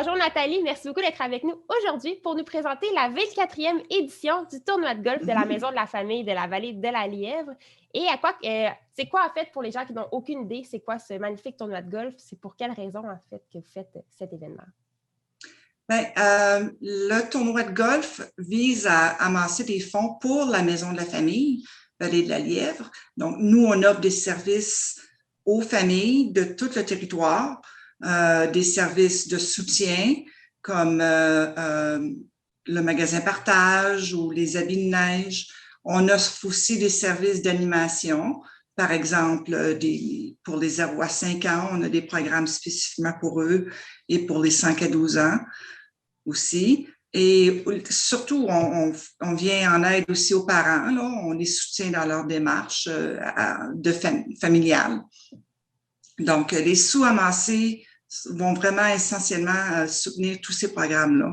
Bonjour Nathalie, merci beaucoup d'être avec nous aujourd'hui pour nous présenter la 24e édition du tournoi de golf de la Maison de la Famille de la Vallée de la Lièvre. Et c'est quoi en fait pour les gens qui n'ont aucune idée, c'est quoi ce magnifique tournoi de golf? C'est pour quelle raison en fait que vous faites cet événement? Le tournoi de golf vise à amasser des fonds pour la Maison de la Famille, Vallée de la Lièvre. Donc, nous, on offre des services aux familles de tout le territoire, des services de soutien comme le magasin partage ou les habits de neige. On offre aussi des services d'animation. Par exemple, pour les 0 à 5 ans, on a des programmes spécifiquement pour eux et pour les 5 à 12 ans aussi. Et surtout, on vient en aide aussi aux parents. Là. On les soutient dans leur démarche familiale. Donc, les sous amassés vont vraiment essentiellement soutenir tous ces programmes-là.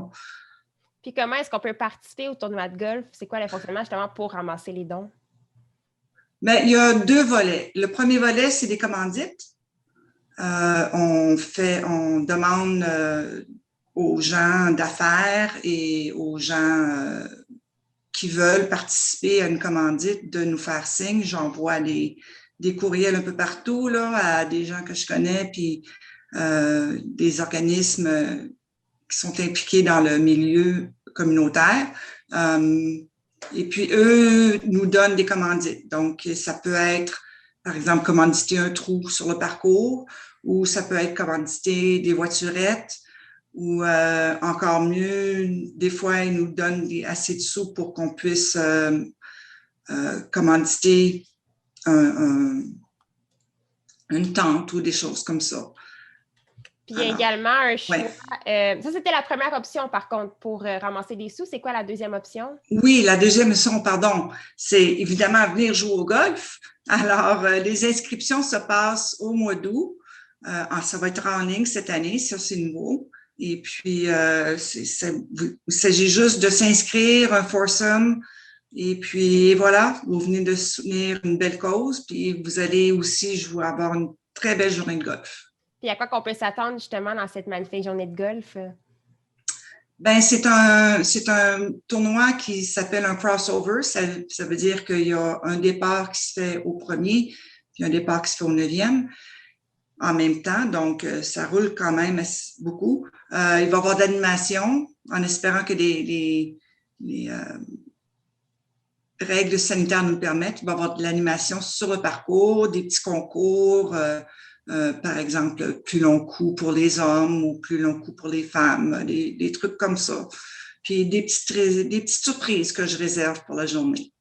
Puis comment est-ce qu'on peut participer au tournoi de golf? C'est quoi le fonctionnement justement pour ramasser les dons? Bien, il y a 2 volets. Le premier volet, c'est des commandites. On demande aux gens d'affaires et aux gens qui veulent participer à une commandite de nous faire signe. J'envoie des courriels un peu partout là, à des gens que je connais, puis des organismes qui sont impliqués dans le milieu communautaire. Et puis, eux nous donnent des commandites. Donc, ça peut être, par exemple, commanditer un trou sur le parcours, ou ça peut être commanditer des voiturettes, ou encore mieux, des fois, ils nous donnent assez de sous pour qu'on puisse commanditer une tente ou des choses comme ça. Puis il y a également un choix. Ouais. Ça, c'était la première option, par contre, pour ramasser des sous. C'est quoi la deuxième option? Oui, la deuxième option, pardon, c'est évidemment venir jouer au golf. Alors, les inscriptions se passent au mois d'août. Ça va être en ligne cette année, ça c'est nouveau. Et puis, il s'agit juste de s'inscrire, un foursome. Et puis, voilà, vous venez de soutenir une belle cause. Puis, vous allez aussi avoir une très belle journée de golf. Puis, à quoi qu'on peut s'attendre justement dans cette magnifique journée de golf? Ben, c'est un tournoi qui s'appelle un crossover. Ça veut dire qu'il y a un départ qui se fait au premier, puis un départ qui se fait au 9e en même temps. Donc, ça roule quand même beaucoup. Il va y avoir de l'animation en espérant que les règles sanitaires nous permettent. Il va y avoir de l'animation sur le parcours, des petits concours, par exemple, plus long coup pour les hommes ou plus long coup pour les femmes, des trucs comme ça. Puis des petites surprises que je réserve pour la journée.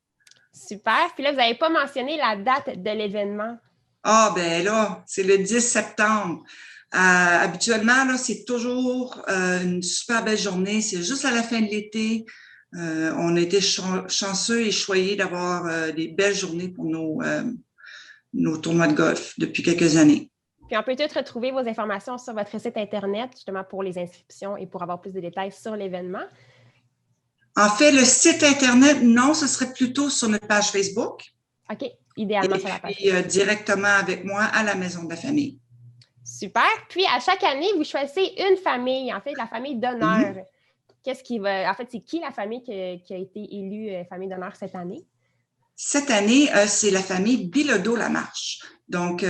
Super. Puis là, vous n'avez pas mentionné la date de l'événement. Ah, ben là, c'est le 10 septembre. Habituellement, là, c'est toujours une super belle journée. C'est juste à la fin de l'été. On a été chanceux et choyés d'avoir des belles journées pour nos tournois de golf depuis quelques années. Puis on peut peut-être retrouver vos informations sur votre site Internet, justement pour les inscriptions et pour avoir plus de détails sur l'événement. En fait, le site Internet, non, ce serait plutôt sur notre page Facebook. OK, idéalement sur la page. Et directement avec moi à la Maison de la Famille. Super. Puis, à chaque année, vous choisissez une famille, en fait, la famille d'honneur. En fait, c'est qui la famille qui a été élue famille d'honneur cette année? Cette année, c'est la famille Bilodeau-Lamarche. Donc,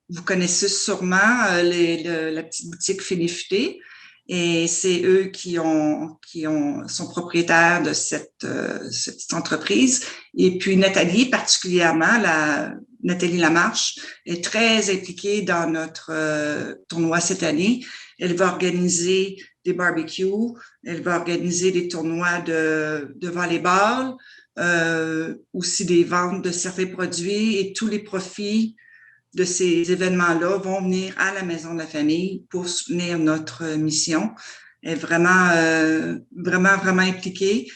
vous connaissez sûrement la petite boutique Fini-Futé. Et c'est eux qui sont propriétaires de cette entreprise. Et puis Nathalie, particulièrement, Nathalie Lamarche, est très impliquée dans notre tournoi cette année. Elle va organiser des barbecues, elle va organiser des tournois de volleyball, aussi des ventes de certains produits, et tous les profits de ces événements-là vont venir à la Maison de la Famille pour soutenir notre mission. Elle est vraiment impliquée.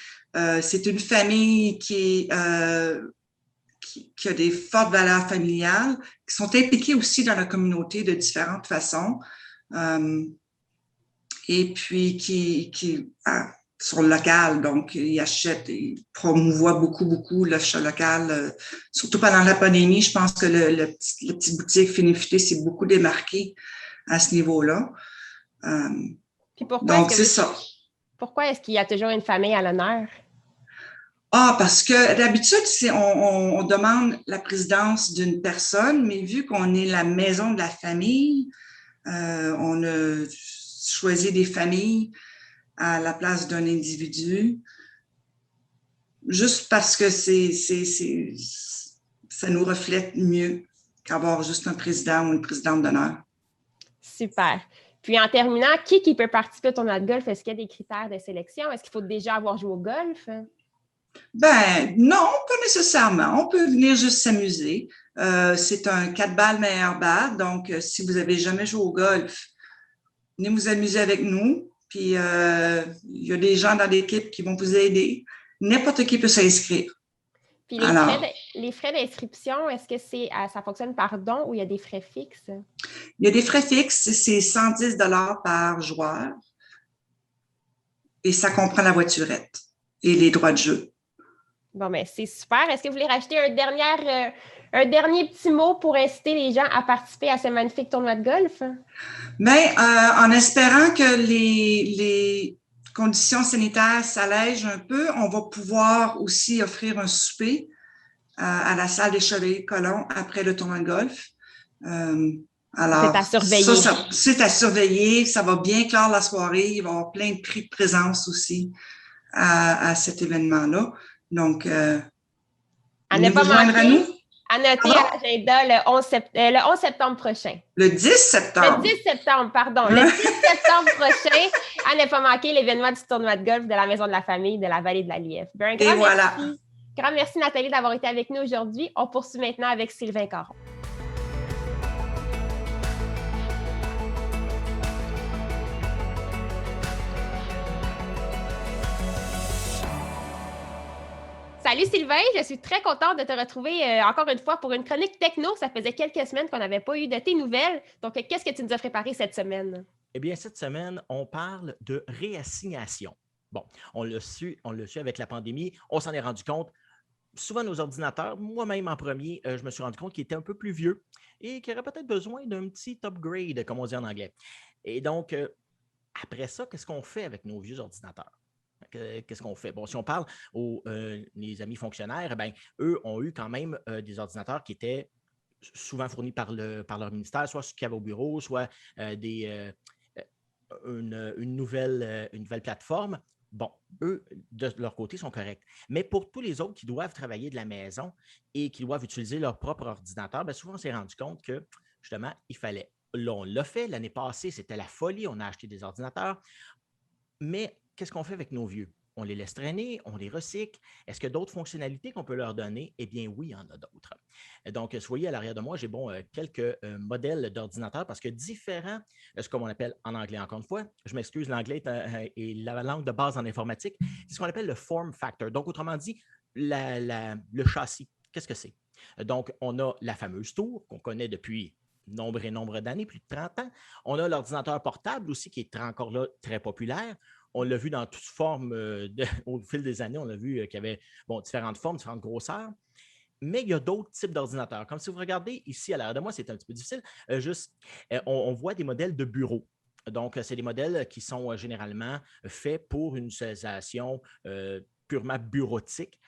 C'est une famille qui a des fortes valeurs familiales, qui sont impliquées aussi dans la communauté de différentes façons, et puis qui sont locales, donc ils achètent, ils promouvoient beaucoup l'achat local. Surtout pendant la pandémie, je pense que la petite boutique Fini-Futé s'est beaucoup démarquée à ce niveau-là. Puis Donc, c'est ça. Pourquoi est-ce qu'il y a toujours une famille à l'honneur? Parce que d'habitude, on demande la présidence d'une personne, mais vu qu'on est la maison de la famille, on a choisi des familles à la place d'un individu, juste parce que ça nous reflète mieux qu'avoir juste un président ou une présidente d'honneur. Super. Puis en terminant, qui peut participer au tournoi de golf? Est-ce qu'il y a des critères de sélection? Est-ce qu'il faut déjà avoir joué au golf? Ben non, pas nécessairement. On peut venir juste s'amuser. C'est un 4 balles meilleur balle. Donc, si vous avez jamais joué au golf, venez vous amuser avec nous. Puis, il y a des gens dans l'équipe qui vont vous aider. N'importe qui peut s'inscrire. Puis Alors, les frais d'inscription, est-ce que ça fonctionne par don ou il y a des frais fixes? il y a des frais fixes, c'est 110 $ par joueur. Et ça comprend la voiturette et les droits de jeu. Bon, ben c'est super. Est-ce que vous voulez rajouter un dernier petit mot pour inciter les gens à participer à ce magnifique tournoi de golf? Mais en espérant que les conditions sanitaires s'allègent un peu, on va pouvoir aussi offrir un souper à la salle des Chevaliers-Colomb après le tournoi de golf. Alors, c'est à surveiller. C'est à surveiller. Ça va bien clore la soirée. Il va y avoir plein de prix de présence aussi à cet événement-là. Donc, venez vous joindre à nous. À noter à l'agenda le 11 septembre prochain. Le 10 septembre. Le 10 septembre, pardon. Le 10 septembre prochain, à ne pas manquer l'événement du tournoi de golf de la Maison de la Famille de la Vallée de la Lièvre. Un grand merci, Nathalie, d'avoir été avec nous aujourd'hui. On poursuit maintenant avec Sylvain Caron. Salut Sylvain, je suis très contente de te retrouver encore une fois pour une chronique techno. Ça faisait quelques semaines qu'on n'avait pas eu de tes nouvelles. Donc, qu'est-ce que tu nous as préparé cette semaine? Eh bien, cette semaine, on parle de réassignation. Bon, on l'a su avec la pandémie, on s'en est rendu compte. Souvent, nos ordinateurs, moi-même en premier, je me suis rendu compte qu'ils étaient un peu plus vieux et qu'ils auraient peut-être besoin d'un petit upgrade, comme on dit en anglais. Et donc, après ça, qu'est-ce qu'on fait avec nos vieux ordinateurs? Qu'est-ce qu'on fait? Bon, si on parle aux les amis fonctionnaires, bien, eux ont eu quand même des ordinateurs qui étaient souvent fournis par leur ministère, soit ce qu'il y avait au bureau, soit une nouvelle plateforme. Bon, eux, de leur côté, sont corrects. Mais pour tous les autres qui doivent travailler de la maison et qui doivent utiliser leur propre ordinateur, bien, souvent, on s'est rendu compte que, justement, il fallait. Là, on l'a fait. L'année passée, c'était la folie. On a acheté des ordinateurs. Mais qu'est-ce qu'on fait avec nos vieux? On les laisse traîner, on les recycle. Est-ce qu'il y a d'autres fonctionnalités qu'on peut leur donner? Eh bien, oui, il y en a d'autres. Donc, vous voyez, à l'arrière de moi, j'ai quelques modèles d'ordinateurs parce que différents, ce qu'on appelle en anglais, encore une fois, je m'excuse, l'anglais est la langue de base en informatique, c'est ce qu'on appelle le form factor. Donc, autrement dit, le châssis. Qu'est-ce que c'est? Donc, on a la fameuse tour qu'on connaît depuis nombre et nombre d'années, plus de 30 ans. On a l'ordinateur portable aussi qui est encore là très populaire. On l'a vu dans toutes formes au fil des années. On a vu qu'il y avait différentes formes, différentes grosseurs. Mais il y a d'autres types d'ordinateurs. Comme si vous regardez ici à l'arrière de moi, c'est un petit peu difficile. On voit des modèles de bureau. Donc, c'est des modèles qui sont généralement faits pour une utilisation purement bureautique.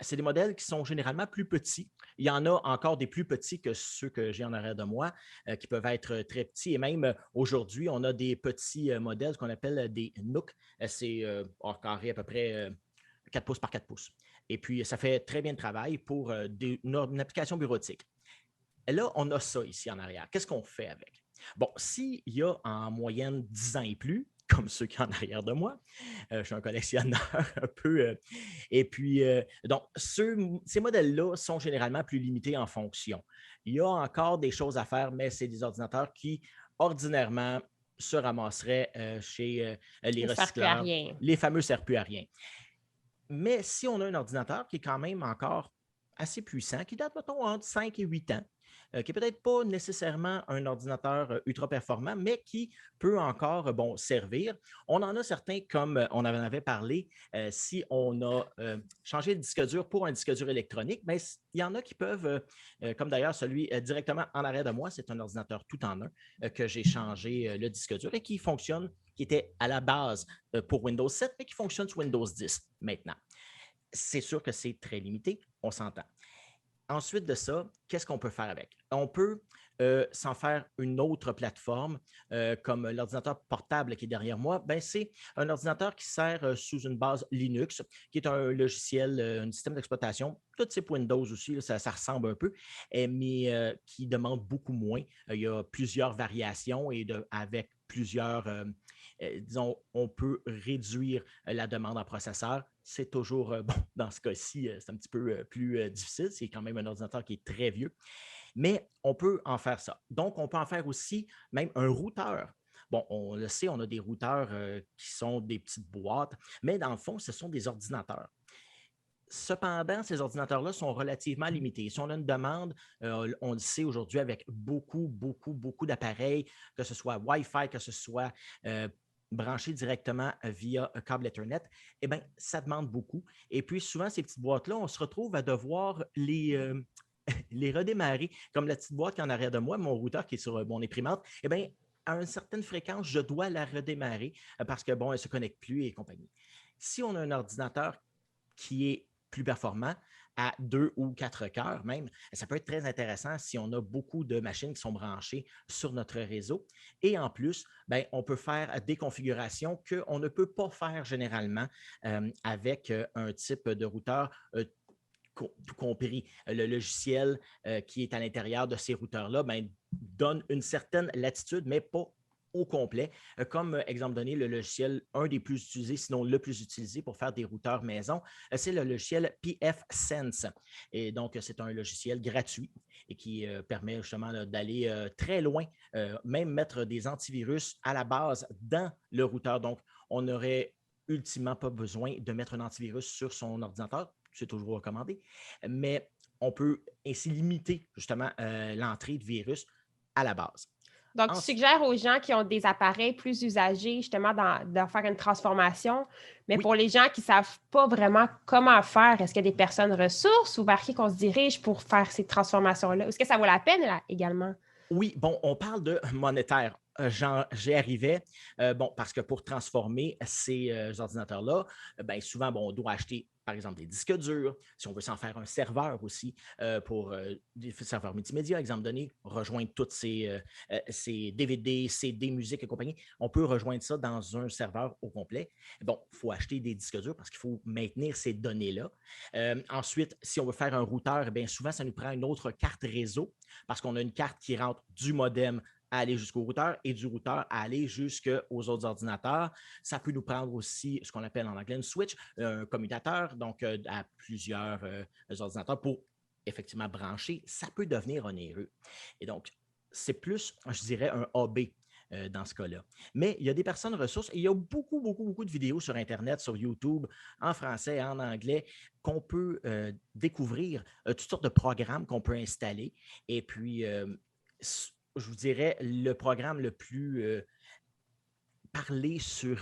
C'est des modèles qui sont généralement plus petits. Il y en a encore des plus petits que ceux que j'ai en arrière de moi, qui peuvent être très petits. Et même aujourd'hui, on a des petits modèles qu'on appelle des Nook. C'est hors carré à peu près 4 pouces par 4 pouces. Et puis, ça fait très bien le travail pour une application bureautique. Et là, on a ça ici en arrière. Qu'est-ce qu'on fait avec? Bon, s'il y a en moyenne 10 ans et plus, comme ceux qui sont en arrière de moi. Je suis un collectionneur un peu. Et puis, donc, ces modèles-là sont généralement plus limités en fonction. Il y a encore des choses à faire, mais c'est des ordinateurs qui, ordinairement, se ramasseraient chez les recycleurs. Les fameux servent plus à rien. Mais si on a un ordinateur qui est quand même encore assez puissant, qui date, mettons, entre 5 et 8 ans, qui n'est peut-être pas nécessairement un ordinateur ultra performant, mais qui peut encore servir. On en a certains, comme on en avait parlé, si on a changé de disque dur pour un disque dur électronique, bien, il y en a qui peuvent, comme d'ailleurs celui directement en arrière de moi, c'est un ordinateur tout en un que j'ai changé le disque dur et qui fonctionne, qui était à la base pour Windows 7, mais qui fonctionne sur Windows 10 maintenant. C'est sûr que c'est très limité, on s'entend. Ensuite de ça, qu'est-ce qu'on peut faire avec? On peut s'en faire une autre plateforme, comme l'ordinateur portable qui est derrière moi. Ben, c'est un ordinateur qui sert sous une base Linux, qui est un logiciel, un système d'exploitation, tout type Windows aussi, là, ça ressemble un peu, mais qui demande beaucoup moins. Il y a plusieurs variations et avec plusieurs, disons, on peut réduire la demande en processeur. C'est toujours, dans ce cas-ci, c'est un petit peu plus difficile. C'est quand même un ordinateur qui est très vieux. Mais on peut en faire ça. Donc, on peut en faire aussi même un routeur. Bon, on le sait, on a des routeurs qui sont des petites boîtes, mais dans le fond, ce sont des ordinateurs. Cependant, ces ordinateurs-là sont relativement limités. Si on a une demande, on le sait aujourd'hui avec beaucoup d'appareils, que ce soit Wi-Fi, que ce soit branché directement via un câble Ethernet, eh bien, ça demande beaucoup. Et puis, souvent, ces petites boîtes-là, on se retrouve à devoir les redémarrer. Comme la petite boîte qui est en arrière de moi, mon routeur qui est sur mon imprimante, eh bien, à une certaine fréquence, je dois la redémarrer parce que, bon, elle ne se connecte plus et compagnie. Si on a un ordinateur qui est plus performant, à 2 ou 4 cœurs même, ça peut être très intéressant si on a beaucoup de machines qui sont branchées sur notre réseau. Et en plus, bien, on peut faire des configurations qu'on ne peut pas faire généralement avec un type de routeur tout compris. Le logiciel qui est à l'intérieur de ces routeurs-là bien, donne une certaine latitude, mais pas au complet. Comme exemple donné, le logiciel, un des plus utilisés, sinon le plus utilisé pour faire des routeurs maison, c'est le logiciel pfSense. Et donc, c'est un logiciel gratuit et qui permet justement d'aller très loin, même mettre des antivirus à la base dans le routeur. Donc, on n'aurait ultimement pas besoin de mettre un antivirus sur son ordinateur. C'est toujours recommandé, mais on peut ainsi limiter justement l'entrée de virus à la base. Donc, tu suggères aux gens qui ont des appareils plus usagés, justement, de faire une transformation. Mais oui. Pour les gens qui ne savent pas vraiment comment faire, est-ce qu'il y a des personnes ressources ou vers qui qu'on se dirige pour faire ces transformations-là? Est-ce que ça vaut la peine là, également? Oui, bon, on parle de monétaire. J'y arrivais, parce que pour transformer ces ordinateurs-là, bien souvent, on doit acheter, par exemple, des disques durs. Si on veut s'en faire un serveur aussi pour des serveurs multimédia, exemple donné, rejoindre toutes ces DVD, CD, musique et compagnie, on peut rejoindre ça dans un serveur au complet. Bon, il faut acheter des disques durs parce qu'il faut maintenir ces données-là. Ensuite, si on veut faire un routeur, bien souvent, ça nous prend une autre carte réseau parce qu'on a une carte qui rentre du modem à aller jusqu'au routeur et du routeur à aller jusqu'aux autres ordinateurs. Ça peut nous prendre aussi ce qu'on appelle en anglais une switch, un commutateur, donc à plusieurs ordinateurs pour effectivement brancher. Ça peut devenir onéreux. Et donc, c'est plus, je dirais, un AB dans ce cas-là. Mais il y a des personnes ressources et il y a beaucoup de vidéos sur Internet, sur YouTube, en français, en anglais, qu'on peut découvrir, toutes sortes de programmes qu'on peut installer. Et puis, je vous dirais, le programme le plus parlé sur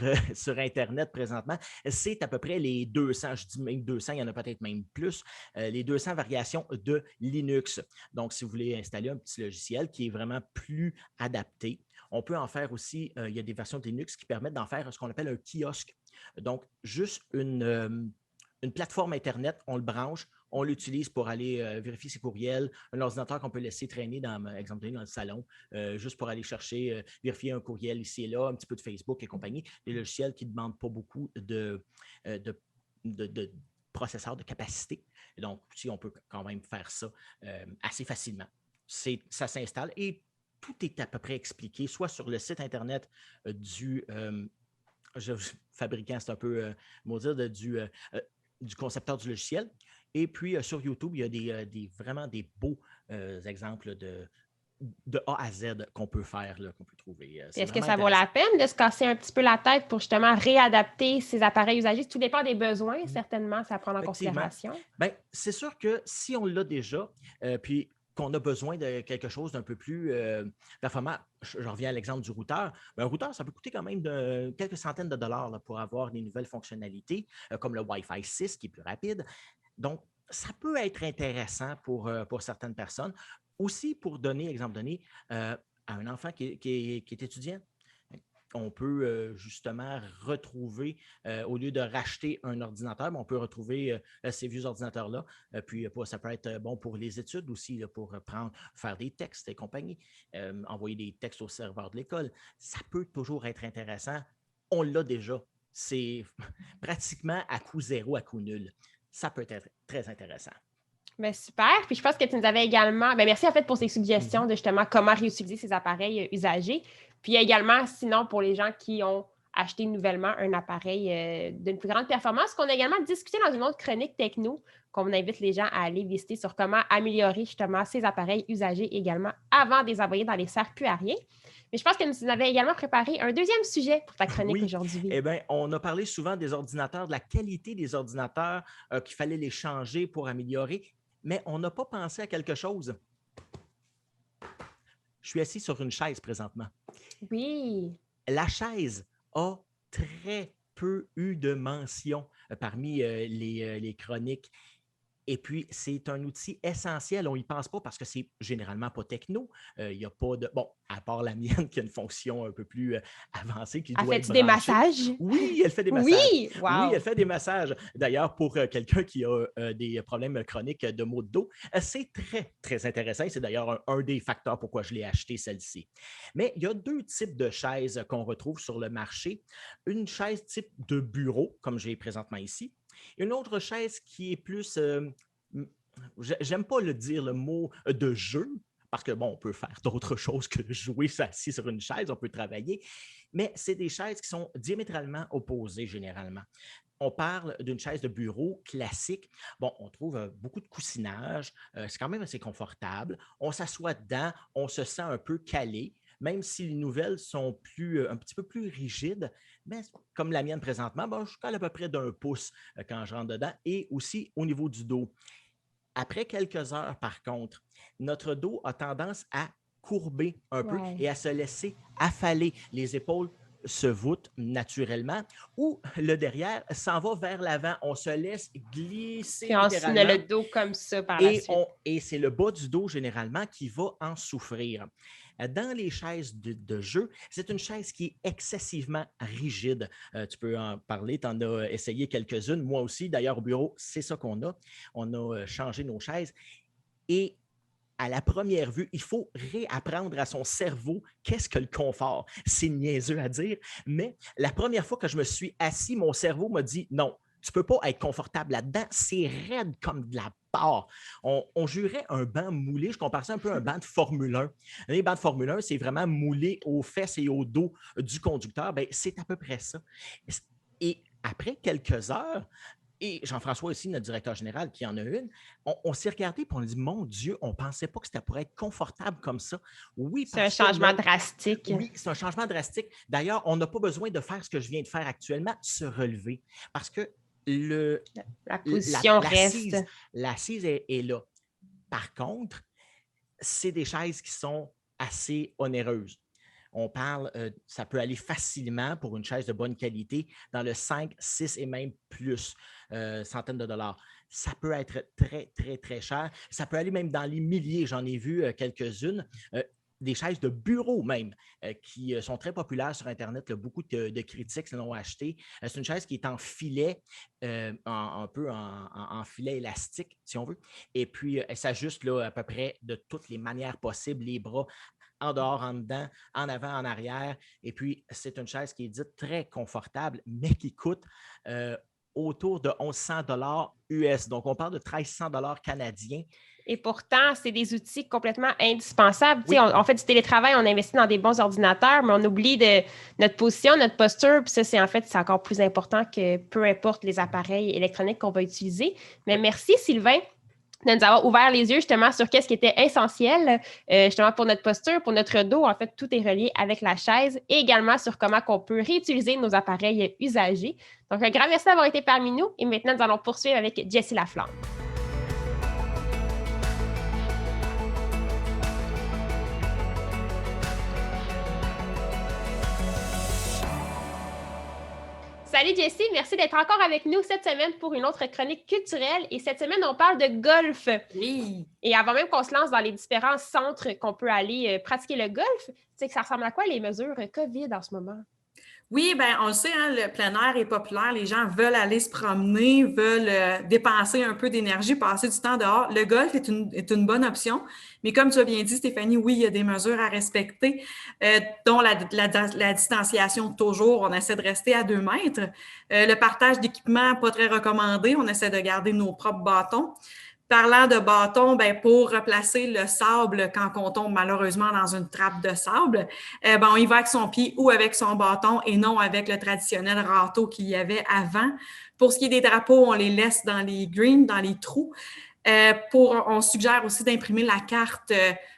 Internet présentement, c'est à peu près les 200, je dis même 200, il y en a peut-être même plus, les 200 variations de Linux. Donc, si vous voulez installer un petit logiciel qui est vraiment plus adapté, on peut en faire aussi, il y a des versions de Linux qui permettent d'en faire ce qu'on appelle un kiosque. Donc, juste une plateforme Internet, on le branche, on l'utilise pour aller vérifier ses courriels, un ordinateur qu'on peut laisser traîner, dans le salon, juste pour aller chercher, vérifier un courriel ici et là, un petit peu de Facebook et compagnie. Des logiciels qui ne demandent pas beaucoup de processeurs, de capacité. Et donc, si on peut quand même faire ça assez facilement. Ça s'installe et tout est à peu près expliqué, soit sur le site Internet du fabricant, c'est un peu maudire, du concepteur du logiciel. Et puis, sur YouTube, il y a vraiment des beaux exemples de A à Z qu'on peut faire, là, qu'on peut trouver. Est-ce que ça vaut la peine de se casser un petit peu la tête pour justement réadapter ces appareils usagés? Tout dépend des besoins, certainement, ça prend en considération. Bien, c'est sûr que si on l'a déjà, puis qu'on a besoin de quelque chose d'un peu plus performant. Je reviens à l'exemple du routeur. Un routeur, ça peut coûter quand même quelques centaines de dollars là, pour avoir des nouvelles fonctionnalités, comme le Wi-Fi 6 qui est plus rapide. Donc, ça peut être intéressant pour certaines personnes. Aussi, pour exemple donné à un enfant qui est étudiant, on peut justement retrouver, au lieu de racheter un ordinateur, on peut retrouver ces vieux ordinateurs-là. Puis ça peut être bon pour les études aussi, là, pour faire des textes et compagnie, envoyer des textes au serveur de l'école. Ça peut toujours être intéressant. On l'a déjà. C'est pratiquement à coût zéro, à coût nul. Ça peut être très intéressant. Bien, super. Puis je pense que tu nous avais également... Bien, merci en fait pour ces suggestions de justement comment réutiliser ces appareils usagés. Puis également, sinon, pour les gens qui ont acheté nouvellement un appareil d'une plus grande performance, qu'on a également discuté dans une autre chronique techno, qu'on invite les gens à aller visiter sur comment améliorer justement ces appareils usagés également avant de les envoyer dans les cercles plus à rien. Mais je pense que nous avons également préparé un deuxième sujet pour ta chronique aujourd'hui. Eh bien, on a parlé souvent des ordinateurs, de la qualité des ordinateurs, qu'il fallait les changer pour améliorer, mais on n'a pas pensé à quelque chose. Je suis assis sur une chaise présentement. Oui. La chaise a très peu eu de mention parmi les chroniques. Et puis, c'est un outil essentiel. On n'y pense pas parce que c'est généralement pas techno. Il n'y a pas de... Bon, à part la mienne qui a une fonction un peu plus avancée qui doit être branchée. Elle fait des massages? Oui, elle fait des massages. Oui! Wow. Oui, elle fait des massages. D'ailleurs, pour quelqu'un qui a des problèmes chroniques de maux de dos, c'est très, très intéressant. C'est d'ailleurs un des facteurs pourquoi je l'ai acheté, celle-ci. Mais il y a deux types de chaises qu'on retrouve sur le marché. Une chaise type de bureau, comme j'ai présentement ici. Une autre chaise qui est plus, j'aime pas dire le mot de jeu, parce que bon, on peut faire d'autres choses que jouer assis sur une chaise, on peut travailler, mais c'est des chaises qui sont diamétralement opposées généralement. On parle d'une chaise de bureau classique. Bon, on trouve beaucoup de coussinage, c'est quand même assez confortable. On s'assoit dedans, on se sent un peu calé. Même si les nouvelles sont un petit peu plus rigides, mais comme la mienne présentement, je cale à peu près d'1 pouce quand je rentre dedans et aussi au niveau du dos. Après quelques heures, par contre, notre dos a tendance à courber un peu et à se laisser affaler. Les épaules se voûtent naturellement ou le derrière s'en va vers l'avant. On se laisse glisser puis littéralement. On a le dos comme ça par la suite. Et c'est le bas du dos généralement qui va en souffrir. Dans les chaises de jeu, c'est une chaise qui est excessivement rigide. Tu peux en parler, tu en as essayé quelques-unes. Moi aussi, d'ailleurs, au bureau, c'est ça qu'on a. On a changé nos chaises. Et à la première vue, il faut réapprendre à son cerveau qu'est-ce que le confort. C'est niaiseux à dire, mais la première fois que je me suis assis, mon cerveau m'a dit non. Tu ne peux pas être confortable là-dedans. C'est raide comme de la barre. On jurait un banc moulé. Je compare ça un peu à un banc de Formule 1. Les bancs de Formule 1, c'est vraiment moulé aux fesses et au dos du conducteur. Bien, c'est à peu près ça. Et après quelques heures, et Jean-François aussi, notre directeur général, qui en a une, on s'est regardé et on a dit, mon Dieu, on ne pensait pas que c'était pour être confortable comme ça. Oui, c'est un changement drastique. Oui, c'est un changement drastique. D'ailleurs, on n'a pas besoin de faire ce que je viens de faire actuellement, se relever. Parce que la position reste. L'assise est là. Par contre, c'est des chaises qui sont assez onéreuses. On parle, ça peut aller facilement pour une chaise de bonne qualité dans le 5, 6 et même plus centaines de dollars. Ça peut être très, très, très cher. Ça peut aller même dans les milliers. J'en ai vu quelques-unes. Des chaises de bureau même, qui sont très populaires sur Internet. Là, beaucoup de critiques l'ont acheté. C'est une chaise qui est en filet, un peu en filet élastique, si on veut. Et puis, elle s'ajuste là, à peu près de toutes les manières possibles, les bras en dehors, en dedans, en avant, en arrière. Et puis, c'est une chaise qui est dite très confortable, mais qui coûte autour de 1100 $ US. Donc, on parle de 1300 $ canadiens. Et pourtant, c'est des outils complètement indispensables. Oui. On fait du télétravail, on investit dans des bons ordinateurs, mais on oublie de notre position, notre posture. Puis ça, c'est encore plus important que peu importe les appareils électroniques qu'on va utiliser. Mais merci, Sylvain, de nous avoir ouvert les yeux justement sur qu'est-ce qui était essentiel justement pour notre posture, pour notre dos. En fait, tout est relié avec la chaise et également sur comment on peut réutiliser nos appareils usagés. Donc, un grand merci d'avoir été parmi nous. Et maintenant, nous allons poursuivre avec Jessie Laflamme. Salut Jessie, merci d'être encore avec nous cette semaine pour une autre chronique culturelle. Et cette semaine, on parle de golf. Oui. Et avant même qu'on se lance dans les différents centres qu'on peut aller pratiquer le golf, tu sais que ça ressemble à quoi les mesures COVID en ce moment? Oui, bien, on le sait, hein, le plein air est populaire. Les gens veulent aller se promener, veulent dépenser un peu d'énergie, passer du temps dehors. Le golf est une bonne option. Mais comme tu as bien dit, Stéphanie, oui, il y a des mesures à respecter, dont la distanciation toujours. On essaie de rester à 2 mètres. Le partage d'équipement, pas très recommandé. On essaie de garder nos propres bâtons. Parlant de bâton, ben pour replacer le sable quand on tombe malheureusement dans une trappe de sable, on y va avec son pied ou avec son bâton et non avec le traditionnel râteau qu'il y avait avant. Pour ce qui est des drapeaux, on les laisse dans les greens, dans les trous. On suggère aussi d'imprimer la carte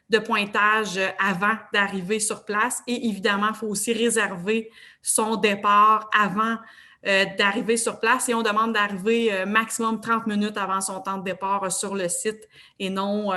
de pointage avant d'arriver sur place et évidemment, il faut aussi réserver son départ avant d'arriver sur place et on demande d'arriver maximum 30 minutes avant son temps de départ sur le site et non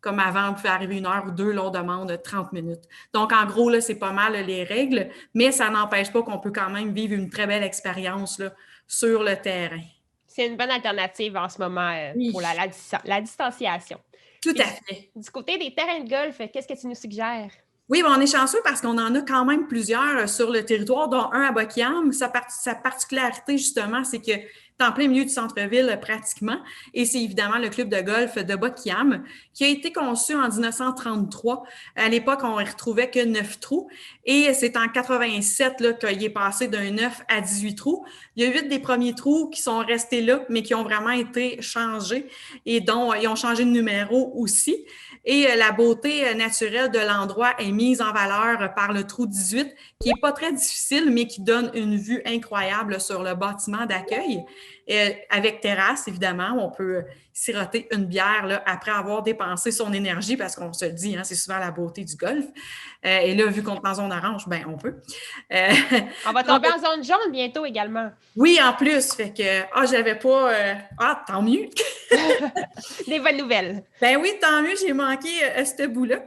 comme avant, on pouvait arriver 1 heure ou 2, là, on demande 30 minutes. Donc, en gros, là, c'est pas mal les règles, mais ça n'empêche pas qu'on peut quand même vivre une très belle expérience là, sur le terrain. C'est une bonne alternative en ce moment pour la distanciation. Tout à fait. Du côté des terrains de golf, qu'est-ce que tu nous suggères? Oui, on est chanceux parce qu'on en a quand même plusieurs sur le territoire, dont un à Buckingham. Sa particularité, justement, c'est que c'est en plein milieu du centre-ville pratiquement. Et c'est évidemment le club de golf de Buckingham qui a été conçu en 1933. À l'époque, on ne retrouvait que 9 trous. Et c'est en 87 là, qu'il est passé d'un 9 à 18 trous. Il y a 8 des premiers trous qui sont restés là, mais qui ont vraiment été changés et dont ils ont changé de numéro aussi. Et la beauté naturelle de l'endroit est mise en valeur par le trou 18, qui n'est pas très difficile, mais qui donne une vue incroyable sur le bâtiment d'accueil. Avec terrasse, évidemment, on peut siroter une bière là, après avoir dépensé son énergie, parce qu'on se le dit, hein, c'est souvent la beauté du golf. Et là, vu qu'on est en zone orange, ben on peut. On va tomber en zone jaune bientôt également. Oui, en plus, fait que, j'avais pas... tant mieux! Des bonnes nouvelles. Ben oui, tant mieux, j'ai manqué ce bout-là.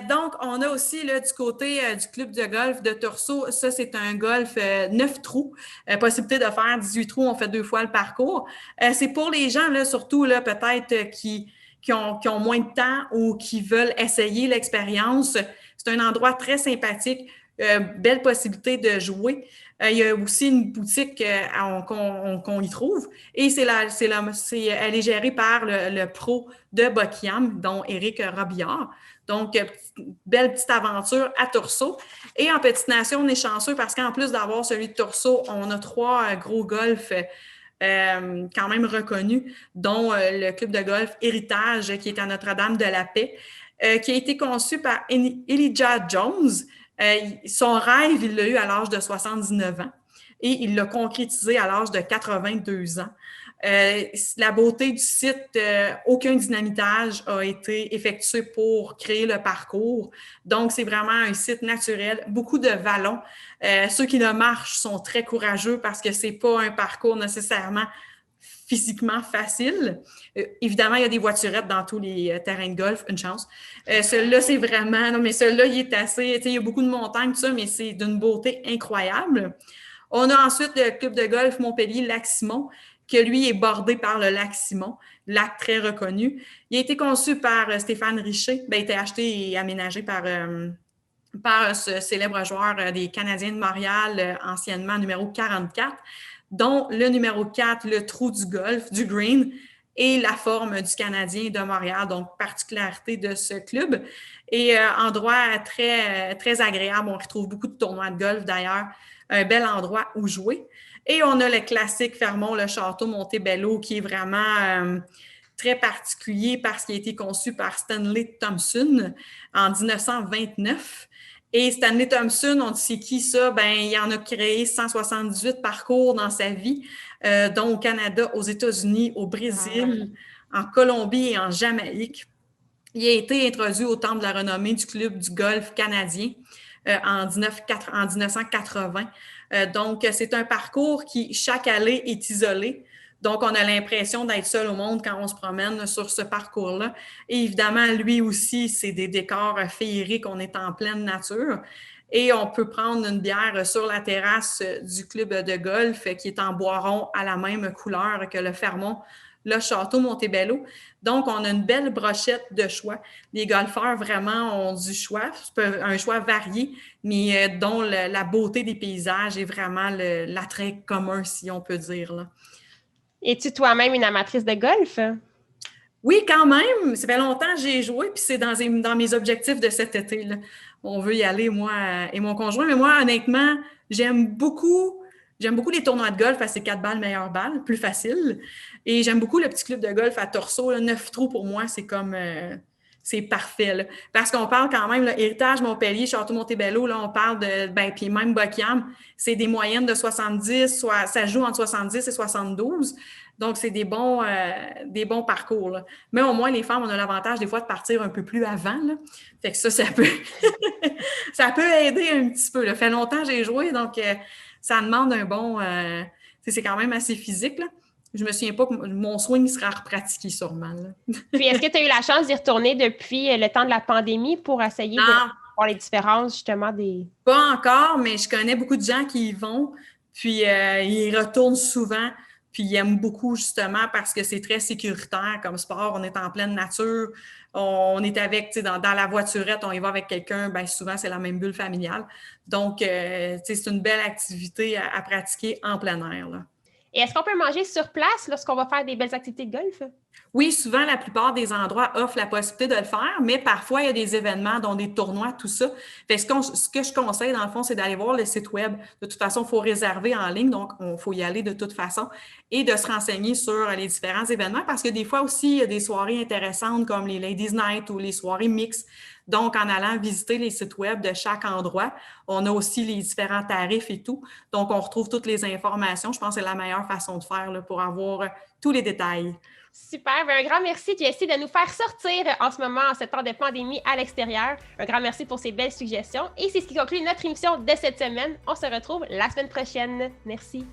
Donc, on a aussi là, du côté du club de golf de Torso, ça, c'est un golf 9 trous. Possibilité de faire 18 trous, on fait 2 fois le parcours. C'est pour les gens, là, surtout là, peut-être qui ont moins de temps ou qui veulent essayer l'expérience. C'est un endroit très sympathique, belle possibilité de jouer. Il y a aussi une boutique qu'on y trouve et elle est gérée par le pro de Buckingham, dont Éric Robillard. Donc, belle petite aventure à Torso. Et en Petite Nation, on est chanceux parce qu'en plus d'avoir celui de Torso, on a 3 gros golfs quand même reconnus, dont le club de golf Héritage, qui est à Notre-Dame-de-la-Paix, qui a été conçu par Elijah Jones. Son rêve, il l'a eu à l'âge de 79 ans et il l'a concrétisé à l'âge de 82 ans. La beauté du site, aucun dynamitage a été effectué pour créer le parcours. Donc, c'est vraiment un site naturel, beaucoup de vallons. Ceux qui le marchent sont très courageux parce que c'est pas un parcours nécessairement physiquement facile. Évidemment, il y a des voiturettes dans tous les terrains de golf, une chance. Celui-là, c'est vraiment... Non, mais celui-là, il est assez... Il y a beaucoup de montagnes, tout ça, mais c'est d'une beauté incroyable. On a ensuite le club de golf Montpellier-Lac-Simon, que lui est bordé par le lac Simon, lac très reconnu. Il a été conçu par Stéphane Richer. Il a été acheté et aménagé par ce célèbre joueur des Canadiens de Montréal, anciennement numéro 44, dont le numéro 4, le trou du golf, du green, et la forme du Canadien de Montréal, donc particularité de ce club. Et endroit très, très agréable, on retrouve beaucoup de tournois de golf d'ailleurs, un bel endroit où jouer. Et on a le classique Fermont, le château Montebello, qui est vraiment très particulier parce qu'il a été conçu par Stanley Thompson en 1929. Et Stanley Thompson, on dit c'est qui ça? Ben, il en a créé 178 parcours dans sa vie, dont au Canada, aux États-Unis, au Brésil, en Colombie et en Jamaïque. Il a été introduit au Temple de la renommée du Club du golf canadien en 1980. Donc, c'est un parcours qui, chaque allée est isolée. Donc, on a l'impression d'être seul au monde quand on se promène sur ce parcours-là. Et évidemment, lui aussi, c'est des décors féeriques, on est en pleine nature. Et on peut prendre une bière sur la terrasse du club de golf qui est en boiron à la même couleur que le Fermont, le Château Montebello. Donc, on a une belle brochette de choix. Les golfeurs vraiment ont du choix, un choix varié, mais dont la beauté des paysages est vraiment l'attrait commun, si on peut dire, là. Es-tu toi-même une amatrice de golf? Oui, quand même. Ça fait longtemps que j'ai joué, puis c'est dans mes objectifs de cet été, là. On veut y aller, moi et mon conjoint. Mais moi, honnêtement, j'aime beaucoup les tournois de golf parce que c'est 4 balles, meilleure balle, plus facile. Et j'aime beaucoup le petit club de golf à Torso. Là, 9 trous, pour moi, c'est comme... c'est parfait, là. Parce qu'on parle quand même, là, Héritage, Montpellier, Château Montebello, là, on parle de... puis même Buckingham, c'est des moyennes de 70, ça joue entre 70 et 72. Donc, c'est des bons parcours, là. Mais au moins, les femmes, on a l'avantage des fois de partir un peu plus avant, là. Fait que ça peut ça peut aider un petit peu, là. Ça fait longtemps que j'ai joué, donc ça demande un bon... c'est quand même assez physique, là. Je me souviens pas que mon swing sera repratiqué sûrement, là. Puis, est-ce que tu as eu la chance d'y retourner depuis le temps de la pandémie pour essayer de voir les différences, justement, des... Pas encore, mais je connais beaucoup de gens qui y vont, puis ils y retournent souvent. Puis ils aiment beaucoup, justement, parce que c'est très sécuritaire comme sport. On est en pleine nature. On est avec, tu sais, dans la voiturette, on y va avec quelqu'un. Bien, souvent, c'est la même bulle familiale. Donc, tu sais, c'est une belle activité à pratiquer en plein air, là. Et est-ce qu'on peut manger sur place lorsqu'on va faire des belles activités de golf? Oui, souvent, la plupart des endroits offrent la possibilité de le faire, mais parfois, il y a des événements, dont des tournois, tout ça. Fait que ce que je conseille, dans le fond, c'est d'aller voir le site web. De toute façon, il faut réserver en ligne, donc il faut y aller de toute façon, et de se renseigner sur les différents événements, parce que des fois aussi, il y a des soirées intéressantes comme les Ladies Night ou les soirées mixtes. Donc, en allant visiter les sites web de chaque endroit, on a aussi les différents tarifs et tout. Donc, on retrouve toutes les informations. Je pense que c'est la meilleure façon de faire là, pour avoir tous les détails. Super. Un grand merci, Jessie, de nous faire sortir en ce moment, en ce temps de pandémie, à l'extérieur. Un grand merci pour ces belles suggestions. Et c'est ce qui conclut notre émission de cette semaine. On se retrouve la semaine prochaine. Merci.